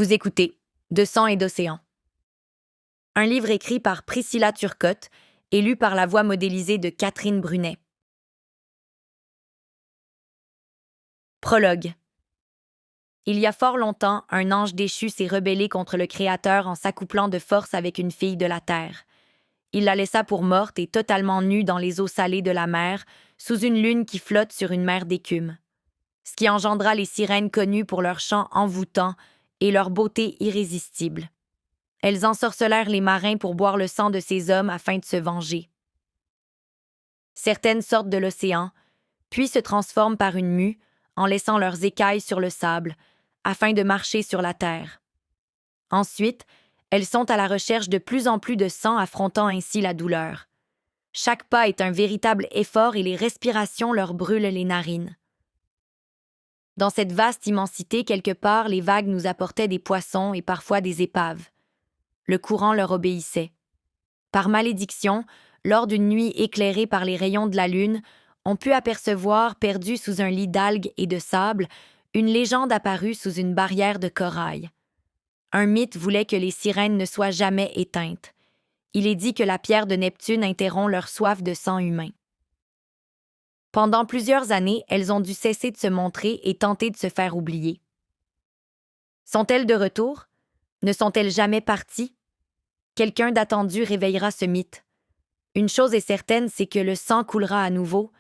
Vous écoutez De sang et d'océan. Un livre écrit par Priscilla Turcotte et lu par la voix modélisée de Catherine Brunet. Prologue. Il y a fort longtemps, un ange déchu s'est rebellé contre le Créateur en s'accouplant de force avec une fille de la terre. Il la laissa pour morte et totalement nue dans les eaux salées de la mer, sous une lune qui flotte sur une mer d'écume. Ce qui engendra les sirènes connues pour leur chant envoûtant et leur beauté irrésistible. Elles ensorcelèrent les marins pour boire le sang de ces hommes afin de se venger. Certaines sortent de l'océan, puis se transforment par une mue, en laissant leurs écailles sur le sable, afin de marcher sur la terre. Ensuite, elles sont à la recherche de plus en plus de sang, affrontant ainsi la douleur. Chaque pas est un véritable effort et les respirations leur brûlent les narines. Dans cette vaste immensité, quelque part, les vagues nous apportaient des poissons et parfois des épaves. Le courant leur obéissait. Par malédiction, lors d'une nuit éclairée par les rayons de la lune, on put apercevoir, perdue sous un lit d'algues et de sable, une légende apparue sous une barrière de corail. Un mythe voulait que les sirènes ne soient jamais éteintes. Il est dit que la pierre de Neptune interrompt leur soif de sang humain. Pendant plusieurs années, elles ont dû cesser de se montrer et tenter de se faire oublier. Sont-elles de retour? Ne sont-elles jamais parties? Quelqu'un d'attendu réveillera ce mythe. Une chose est certaine, c'est que le sang coulera à nouveau.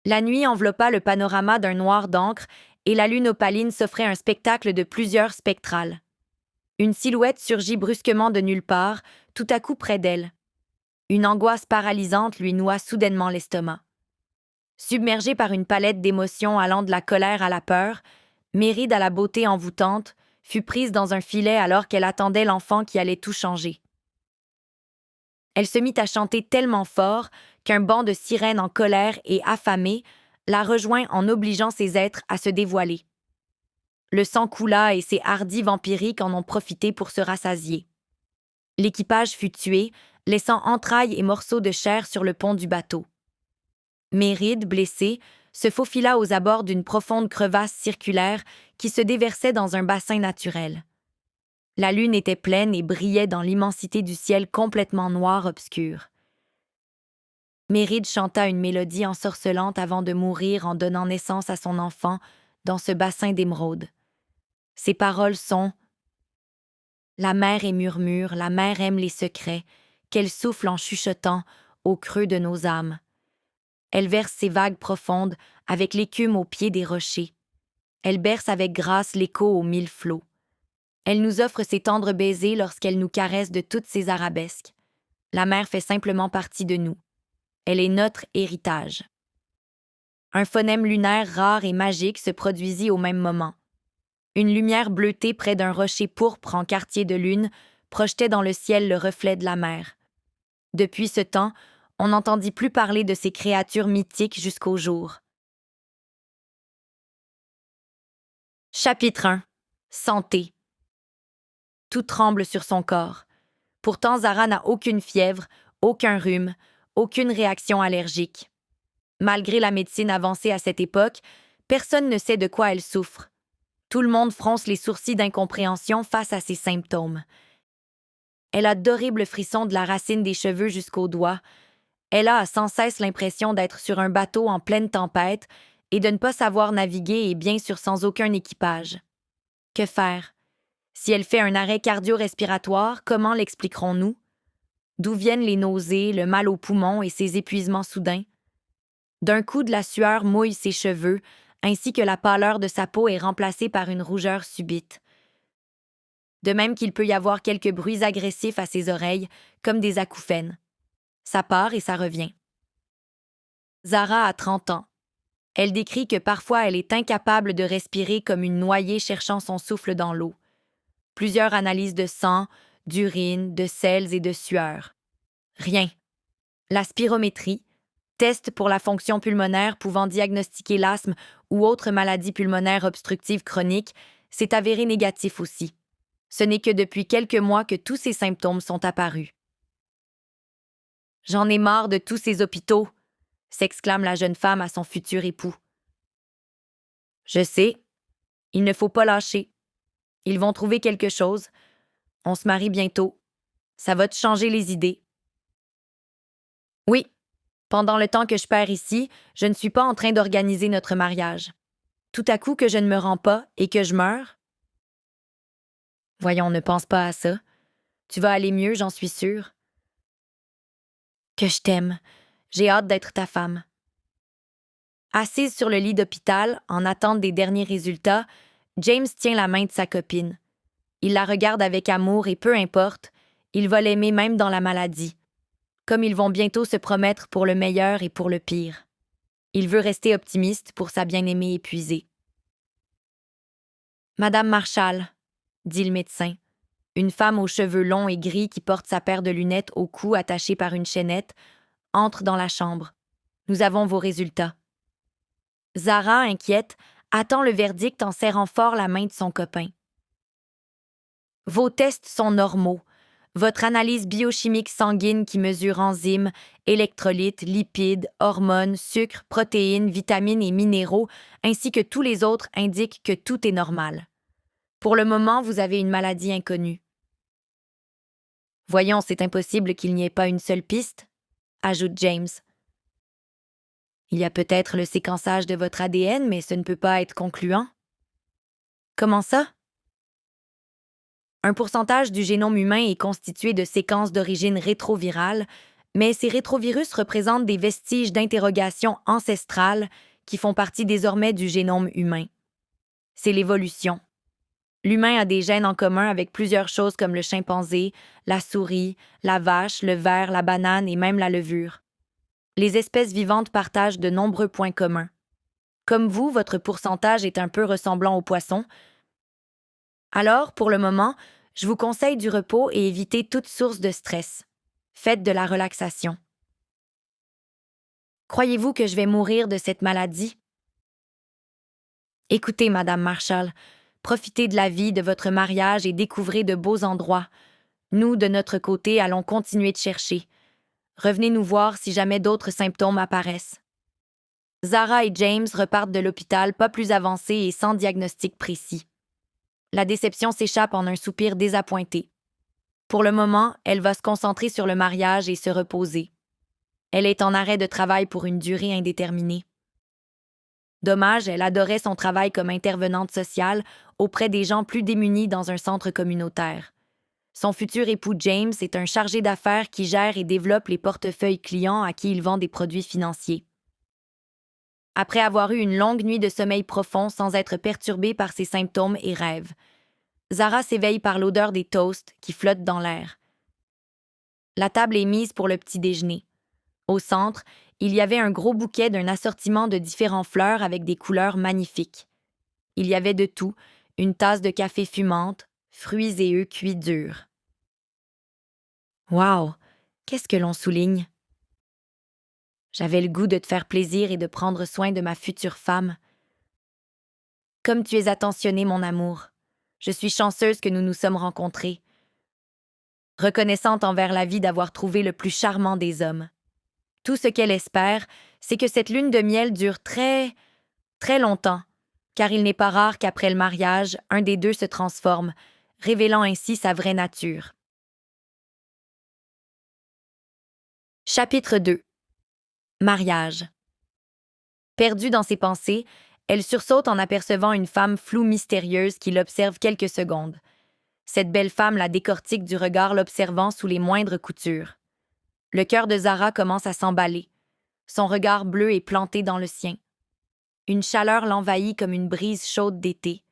La nuit enveloppa le panorama d'un noir d'encre et la lune opaline s'offrait un spectacle de plusieurs spectrales. Une silhouette surgit brusquement de nulle part, tout à coup près d'elle. Une angoisse paralysante lui noua soudainement l'estomac. Submergée par une palette d'émotions allant de la colère à la peur, Méride à la beauté envoûtante, fut prise dans un filet alors qu'elle attendait l'enfant qui allait tout changer. Elle se mit à chanter tellement fort qu'un banc de sirènes en colère et affamées la rejoint en obligeant ces êtres à se dévoiler. Le sang coula et ces hardis vampiriques en ont profité pour se rassasier. L'équipage fut tué, laissant entrailles et morceaux de chair sur le pont du bateau. Méride, blessée, se faufila aux abords d'une profonde crevasse circulaire qui se déversait dans un bassin naturel. La lune était pleine et brillait dans l'immensité du ciel complètement noir obscur. Méride chanta une mélodie ensorcelante avant de mourir en donnant naissance à son enfant dans ce bassin d'émeraude. Ses paroles sont « La mer est murmure, la mer aime les secrets, qu'elle souffle en chuchotant au creux de nos âmes. Elle verse ses vagues profondes avec l'écume au pied des rochers. Elle berce avec grâce l'écho aux mille flots. Elle nous offre ses tendres baisers lorsqu'elle nous caresse de toutes ses arabesques. La mer fait simplement partie de nous. Elle est notre héritage. » Un phonème lunaire rare et magique se produisit au même moment. Une lumière bleutée près d'un rocher pourpre en quartier de lune projetait dans le ciel le reflet de la mer. Depuis ce temps, on n'entendit plus parler de ces créatures mythiques jusqu'au jour. Chapitre 1. Santé. Tout tremble sur son corps. Pourtant, Zara n'a aucune fièvre, aucun rhume, aucune réaction allergique. Malgré la médecine avancée à cette époque, personne ne sait de quoi elle souffre. Tout le monde fronce les sourcils d'incompréhension face à ses symptômes. Elle a d'horribles frissons de la racine des cheveux jusqu'aux doigts. Elle a sans cesse l'impression d'être sur un bateau en pleine tempête et de ne pas savoir naviguer et bien sûr sans aucun équipage. Que faire? Si elle fait un arrêt cardio-respiratoire, comment l'expliquerons-nous? D'où viennent les nausées, le mal aux poumons et ces épuisements soudains? D'un coup, de la sueur mouille ses cheveux, ainsi que la pâleur de sa peau est remplacée par une rougeur subite. De même qu'il peut y avoir quelques bruits agressifs à ses oreilles, comme des acouphènes. Ça part et ça revient. Zara a 30 ans. Elle décrit que parfois elle est incapable de respirer comme une noyée cherchant son souffle dans l'eau. Plusieurs analyses de sang, d'urine, de sels et de sueur. Rien. La spirométrie, test pour la fonction pulmonaire pouvant diagnostiquer l'asthme ou autre maladie pulmonaire obstructive chronique, s'est avéré négatif aussi. Ce n'est que depuis quelques mois que tous ces symptômes sont apparus. « J'en ai marre de tous ces hôpitaux !» s'exclame la jeune femme à son futur époux. « Je sais, il ne faut pas lâcher. Ils vont trouver quelque chose. On se marie bientôt. Ça va te changer les idées. Oui, pendant le temps que je perds ici, je ne suis pas en train d'organiser notre mariage. Tout à coup que je ne me rends pas et que je meurs? Voyons, ne pense pas à ça. Tu vas aller mieux, j'en suis sûre. Que je t'aime. J'ai hâte d'être ta femme. Assise sur le lit d'hôpital, en attente des derniers résultats, James tient la main de sa copine. Il la regarde avec amour et peu importe, il va l'aimer même dans la maladie. Comme ils vont bientôt se promettre pour le meilleur et pour le pire. Il veut rester optimiste pour sa bien-aimée épuisée. Madame Marshall, dit le médecin, une femme aux cheveux longs et gris qui porte sa paire de lunettes au cou attachée par une chaînette, entre dans la chambre. Nous avons vos résultats. Zara, inquiète, attend le verdict en serrant fort la main de son copain. Vos tests sont normaux. Votre analyse biochimique sanguine qui mesure enzymes, électrolytes, lipides, hormones, sucres, protéines, vitamines et minéraux, ainsi que tous les autres indiquent que tout est normal. Pour le moment, vous avez une maladie inconnue. Voyons, c'est impossible qu'il n'y ait pas une seule piste, ajoute James. Il y a peut-être le séquençage de votre ADN, mais ce ne peut pas être concluant. Comment ça? Un pourcentage du génome humain est constitué de séquences d'origine rétrovirale, mais ces rétrovirus représentent des vestiges d'interrogation ancestrale qui font partie désormais du génome humain. C'est l'évolution. L'humain a des gènes en commun avec plusieurs choses comme le chimpanzé, la souris, la vache, le ver, la banane et même la levure. Les espèces vivantes partagent de nombreux points communs. Comme vous, votre pourcentage est un peu ressemblant au poisson. Alors, pour le moment, je vous conseille du repos et évitez toute source de stress. Faites de la relaxation. Croyez-vous que je vais mourir de cette maladie? Écoutez, Madame Marshall, profitez de la vie, de votre mariage et découvrez de beaux endroits. Nous, de notre côté, allons continuer de chercher. Revenez nous voir si jamais d'autres symptômes apparaissent. Zara et James repartent de l'hôpital pas plus avancés et sans diagnostic précis. La déception s'échappe en un soupir désappointé. Pour le moment, elle va se concentrer sur le mariage et se reposer. Elle est en arrêt de travail pour une durée indéterminée. Dommage, elle adorait son travail comme intervenante sociale auprès des gens plus démunis dans un centre communautaire. Son futur époux James est un chargé d'affaires qui gère et développe les portefeuilles clients à qui il vend des produits financiers. Après avoir eu une longue nuit de sommeil profond sans être perturbée par ses symptômes et rêves, Zara s'éveille par l'odeur des toasts qui flottent dans l'air. La table est mise pour le petit déjeuner. Au centre, il y avait un gros bouquet d'un assortiment de différentes fleurs avec des couleurs magnifiques. Il y avait de tout, une tasse de café fumante, fruits et œufs cuits durs. Wow! Qu'est-ce que l'on souligne? J'avais le goût de te faire plaisir et de prendre soin de ma future femme. Comme tu es attentionné, mon amour. Je suis chanceuse que nous nous sommes rencontrés. Reconnaissante envers la vie d'avoir trouvé le plus charmant des hommes. Tout ce qu'elle espère, c'est que cette lune de miel dure très, très longtemps, car il n'est pas rare qu'après le mariage, un des deux se transforme, révélant ainsi sa vraie nature. Chapitre 2. Mariage. Perdue dans ses pensées, elle sursaute en apercevant une femme floue mystérieuse qui l'observe quelques secondes. Cette belle femme la décortique du regard l'observant sous les moindres coutures. Le cœur de Zara commence à s'emballer. Son regard bleu est planté dans le sien. Une chaleur l'envahit comme une brise chaude d'été.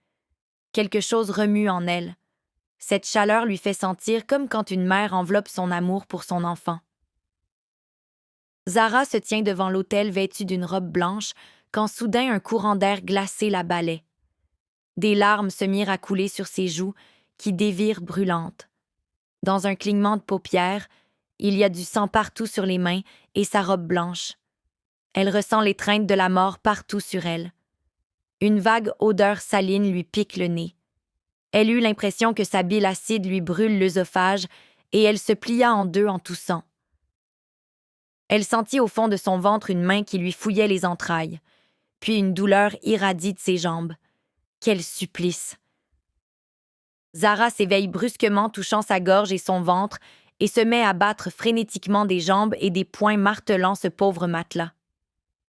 Quelque chose remue en elle. Cette chaleur lui fait sentir comme quand une mère enveloppe son amour pour son enfant. Zara se tient devant l'autel vêtue d'une robe blanche quand soudain un courant d'air glacé la balaie. Des larmes se mirent à couler sur ses joues, qui dévirent brûlantes. Dans un clignement de paupières, il y a du sang partout sur les mains et sa robe blanche. Elle ressent l'étreinte de la mort partout sur elle. Une vague odeur saline lui pique le nez. Elle eut l'impression que sa bile acide lui brûle l'œsophage et elle se plia en deux en toussant. Elle sentit au fond de son ventre une main qui lui fouillait les entrailles, puis une douleur irradie de ses jambes. Quel supplice! Zara s'éveille brusquement, touchant sa gorge et son ventre, et se met à battre frénétiquement des jambes et des poings martelant ce pauvre matelas.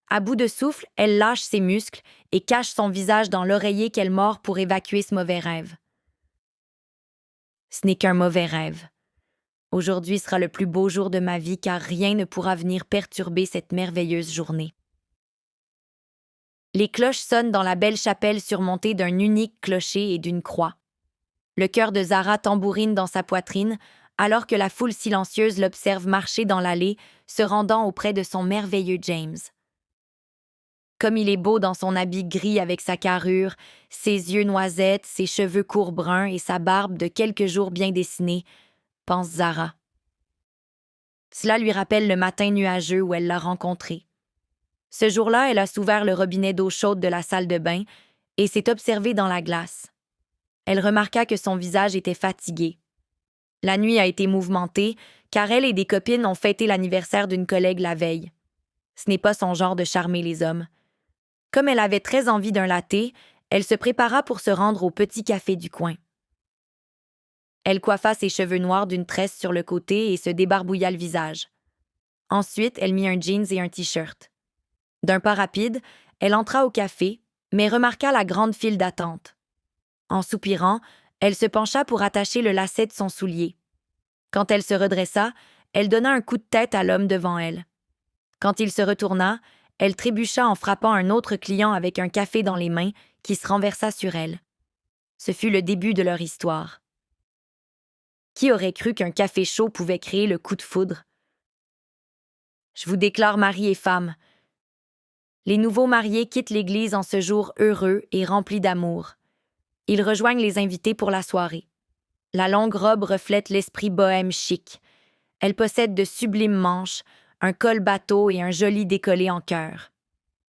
À bout de souffle, elle lâche ses muscles et cache son visage dans l'oreiller qu'elle mord pour évacuer ce mauvais rêve. Ce n'est qu'un mauvais rêve. Aujourd'hui sera le plus beau jour de ma vie car rien ne pourra venir perturber cette merveilleuse journée. Les cloches sonnent dans la belle chapelle surmontée d'un unique clocher et d'une croix. Le cœur de Zara tambourine dans sa poitrine, alors que la foule silencieuse l'observe marcher dans l'allée, se rendant auprès de son merveilleux James. Comme il est beau dans son habit gris avec sa carrure, ses yeux noisettes, ses cheveux courts bruns et sa barbe de quelques jours bien dessinée, pense Zara. Cela lui rappelle le matin nuageux où elle l'a rencontré. Ce jour-là, elle a souvert le robinet d'eau chaude de la salle de bain et s'est observée dans la glace. Elle remarqua que son visage était fatigué. La nuit a été mouvementée, car elle et des copines ont fêté l'anniversaire d'une collègue la veille. Ce n'est pas son genre de charmer les hommes. Comme elle avait très envie d'un latte, elle se prépara pour se rendre au petit café du coin. Elle coiffa ses cheveux noirs d'une tresse sur le côté et se débarbouilla le visage. Ensuite, elle mit un jeans et un t-shirt. D'un pas rapide, elle entra au café, mais remarqua la grande file d'attente. En soupirant, elle se pencha pour attacher le lacet de son soulier. Quand elle se redressa, elle donna un coup de tête à l'homme devant elle. Quand il se retourna, elle trébucha en frappant un autre client avec un café dans les mains qui se renversa sur elle. Ce fut le début de leur histoire. Qui aurait cru qu'un café chaud pouvait créer le coup de foudre? Je vous déclare mari et femme. Les nouveaux mariés quittent l'église en ce jour heureux et rempli d'amour. Ils rejoignent les invités pour la soirée. La longue robe reflète l'esprit bohème chic. Elle possède de sublimes manches, un col bateau et un joli décollé en cœur.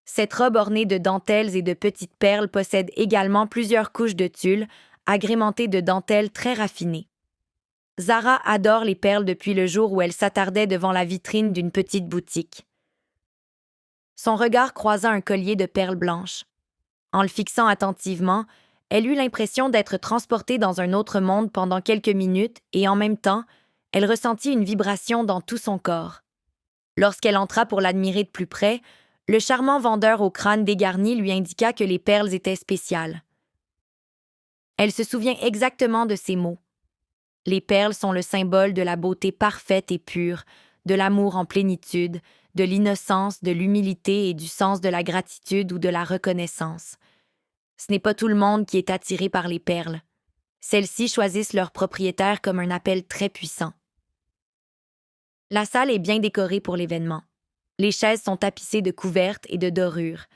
Cette robe ornée de dentelles et de petites perles possède également plusieurs couches de tulle, agrémentées de dentelles très raffinées. Zara adore les perles depuis le jour où elle s'attardait devant la vitrine d'une petite boutique. Son regard croisa un collier de perles blanches. En le fixant attentivement, elle eut l'impression d'être transportée dans un autre monde pendant quelques minutes et en même temps, elle ressentit une vibration dans tout son corps. Lorsqu'elle entra pour l'admirer de plus près, le charmant vendeur au crâne dégarni lui indiqua que les perles étaient spéciales. Elle se souvient exactement de ces mots. Les perles sont le symbole de la beauté parfaite et pure, de l'amour en plénitude, de l'innocence, de l'humilité et du sens de la gratitude ou de la reconnaissance. Ce n'est pas tout le monde qui est attiré par les perles. Celles-ci choisissent leur propriétaire comme un appel très puissant. La salle est bien décorée pour l'événement. Les chaises sont tapissées de couvertes et de dorures.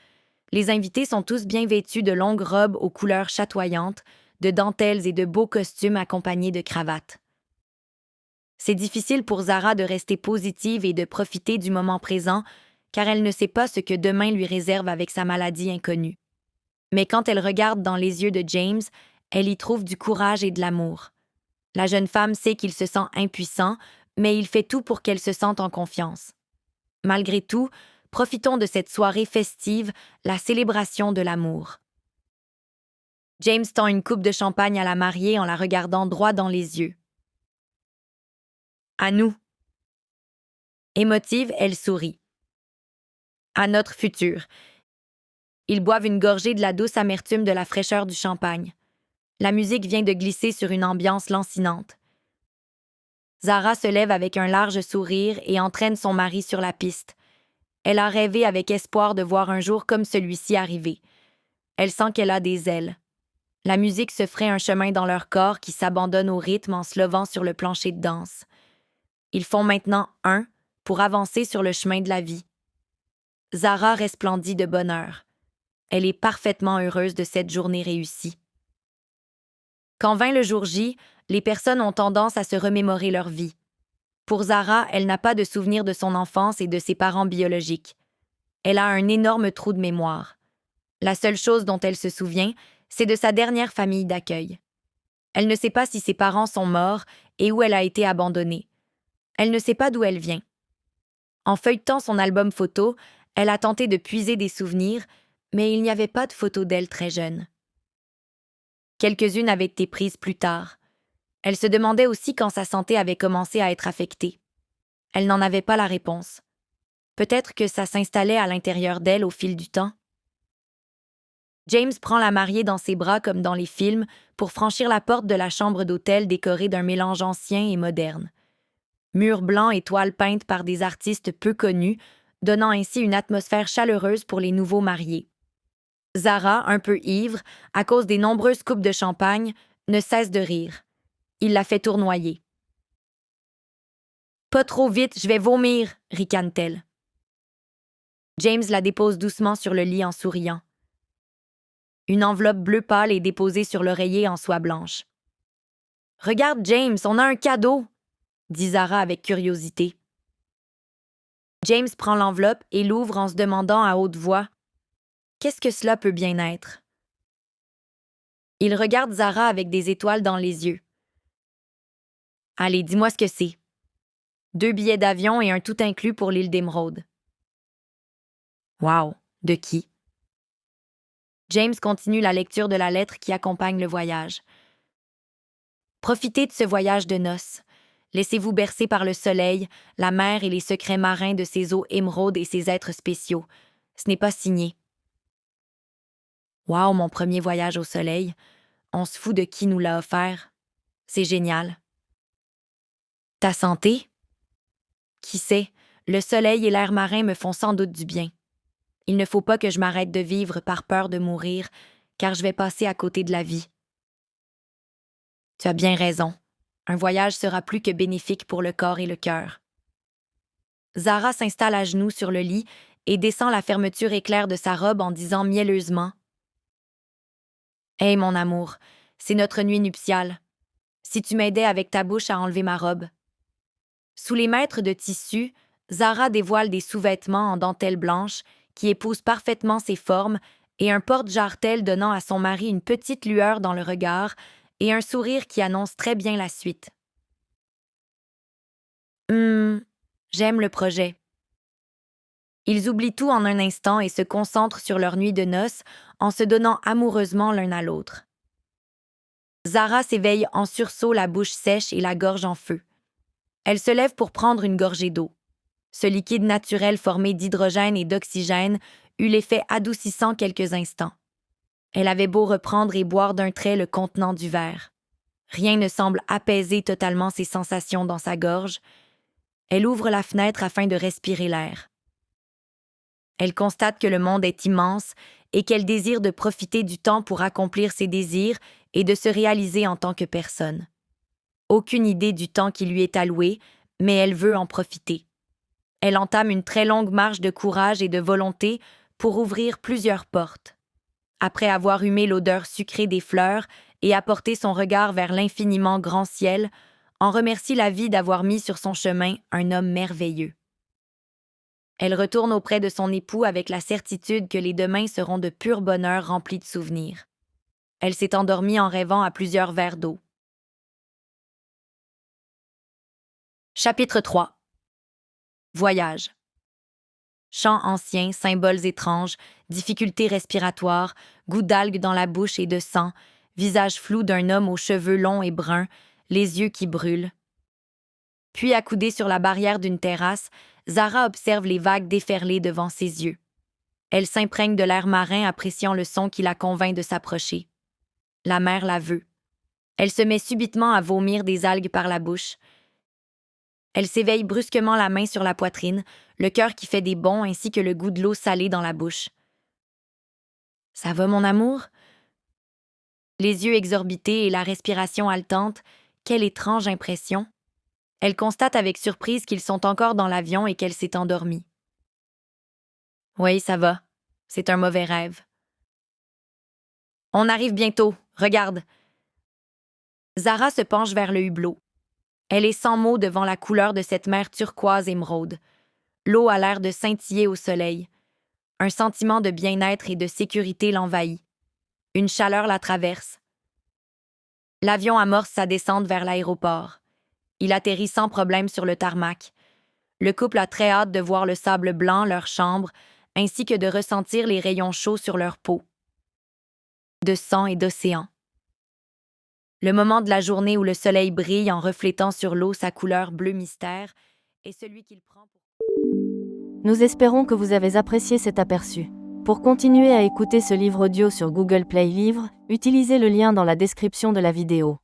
Les invités sont tous bien vêtus de longues robes aux couleurs chatoyantes, de dentelles et de beaux costumes accompagnés de cravates. C'est difficile pour Zara de rester positive et de profiter du moment présent, car elle ne sait pas ce que demain lui réserve avec sa maladie inconnue. Mais quand elle regarde dans les yeux de James, elle y trouve du courage et de l'amour. La jeune femme sait qu'il se sent impuissant, mais il fait tout pour qu'elle se sente en confiance. Malgré tout, profitons de cette soirée festive, la célébration de l'amour. James tend une coupe de champagne à la mariée en la regardant droit dans les yeux. À nous. Émotive, elle sourit. À notre futur. Ils boivent une gorgée de la douce amertume de la fraîcheur du champagne. La musique vient de glisser sur une ambiance lancinante. Zara se lève avec un large sourire et entraîne son mari sur la piste. Elle a rêvé avec espoir de voir un jour comme celui-ci arriver. Elle sent qu'elle a des ailes. La musique se ferait un chemin dans leur corps qui s'abandonne au rythme en se levant sur le plancher de danse. Ils font maintenant un pour avancer sur le chemin de la vie. Zara resplendit de bonheur. Elle est parfaitement heureuse de cette journée réussie. Quand vint le jour J, les personnes ont tendance à se remémorer leur vie. Pour Zara, elle n'a pas de souvenir de son enfance et de ses parents biologiques. Elle a un énorme trou de mémoire. La seule chose dont elle se souvient, c'est de sa dernière famille d'accueil. Elle ne sait pas si ses parents sont morts et où elle a été abandonnée. Elle ne sait pas d'où elle vient. En feuilletant son album photo, elle a tenté de puiser des souvenirs, mais il n'y avait pas de photo d'elle très jeune. Quelques-unes avaient été prises plus tard. Elle se demandait aussi quand sa santé avait commencé à être affectée. Elle n'en avait pas la réponse. Peut-être que ça s'installait à l'intérieur d'elle au fil du temps. James prend la mariée dans ses bras comme dans les films pour franchir la porte de la chambre d'hôtel décorée d'un mélange ancien et moderne. Murs blancs et toiles peintes par des artistes peu connus, donnant ainsi une atmosphère chaleureuse pour les nouveaux mariés. Zara, un peu ivre, à cause des nombreuses coupes de champagne, ne cesse de rire. Il la fait tournoyer. « Pas trop vite, je vais vomir !» ricane-t-elle. James la dépose doucement sur le lit en souriant. Une enveloppe bleu pâle est déposée sur l'oreiller en soie blanche. « Regarde, James, on a un cadeau !» dit Zara avec curiosité. James prend l'enveloppe et l'ouvre en se demandant à haute voix « Qu'est-ce que cela peut bien être ?» Il regarde Zara avec des étoiles dans les yeux. « Allez, dis-moi ce que c'est. » 2 billets d'avion et un tout inclus pour l'île d'Émeraude. « Wow, de qui? » James continue la lecture de la lettre qui accompagne le voyage. « Profitez de ce voyage de noces. Laissez-vous bercer par le soleil, la mer et les secrets marins de ces eaux émeraudes et ces êtres spéciaux. Ce n'est pas signé. » Wow, mon premier voyage au soleil. On se fout de qui nous l'a offert. C'est génial. Ta santé? Qui sait, le soleil et l'air marin me font sans doute du bien. Il ne faut pas que je m'arrête de vivre par peur de mourir, car je vais passer à côté de la vie. Tu as bien raison. Un voyage sera plus que bénéfique pour le corps et le cœur. Zara s'installe à genoux sur le lit et descend la fermeture éclair de sa robe en disant mielleusement « Hey, mon amour, c'est notre nuit nuptiale. Si tu m'aidais avec ta bouche à enlever ma robe. » Sous les mètres de tissu, Zara dévoile des sous-vêtements en dentelle blanche qui épousent parfaitement ses formes et un porte-jartel donnant à son mari une petite lueur dans le regard et un sourire qui annonce très bien la suite. J'aime le projet. Ils oublient tout en un instant et se concentrent sur leur nuit de noces en se donnant amoureusement l'un à l'autre. Zara s'éveille en sursaut, la bouche sèche et la gorge en feu. Elle se lève pour prendre une gorgée d'eau. Ce liquide naturel formé d'hydrogène et d'oxygène eut l'effet adoucissant quelques instants. Elle avait beau reprendre et boire d'un trait le contenant du verre. Rien ne semble apaiser totalement ses sensations dans sa gorge. Elle ouvre la fenêtre afin de respirer l'air. Elle constate que le monde est immense et qu'elle désire de profiter du temps pour accomplir ses désirs et de se réaliser en tant que personne. Aucune idée du temps qui lui est alloué, mais elle veut en profiter. Elle entame une très longue marche de courage et de volonté pour ouvrir plusieurs portes. Après avoir humé l'odeur sucrée des fleurs et apporté son regard vers l'infiniment grand ciel, en remercie la vie d'avoir mis sur son chemin un homme merveilleux. Elle retourne auprès de son époux avec la certitude que les demains seront de pur bonheur remplis de souvenirs. Elle s'est endormie en rêvant à plusieurs verres d'eau. Chapitre 3. Voyage. Chants anciens, symboles étranges, difficultés respiratoires, goût d'algues dans la bouche et de sang, visage flou d'un homme aux cheveux longs et bruns, les yeux qui brûlent. Puis, accoudée sur la barrière d'une terrasse, Zara observe les vagues déferler devant ses yeux. Elle s'imprègne de l'air marin, appréciant le son qui la convainc de s'approcher. La mer la veut. Elle se met subitement à vomir des algues par la bouche. Elle s'éveille brusquement, la main sur la poitrine, le cœur qui fait des bonds ainsi que le goût de l'eau salée dans la bouche. « Ça va, mon amour? » Les yeux exorbités et la respiration haletante, quelle étrange impression! Elle constate avec surprise qu'ils sont encore dans l'avion et qu'elle s'est endormie. « Oui, ça va. C'est un mauvais rêve. »« On arrive bientôt. Regarde. » Zara se penche vers le hublot. Elle est sans mots devant la couleur de cette mer turquoise émeraude. L'eau a l'air de scintiller au soleil. Un sentiment de bien-être et de sécurité l'envahit. Une chaleur la traverse. L'avion amorce sa descente vers l'aéroport. Il atterrit sans problème sur le tarmac. Le couple a très hâte de voir le sable blanc, leur chambre, ainsi que de ressentir les rayons chauds sur leur peau. De sang et d'océan. Le moment de la journée où le soleil brille en reflétant sur l'eau sa couleur bleu mystère est celui qu'il prend pour... Nous espérons que vous avez apprécié cet aperçu. Pour continuer à écouter ce livre audio sur Google Play Livres, utilisez le lien dans la description de la vidéo.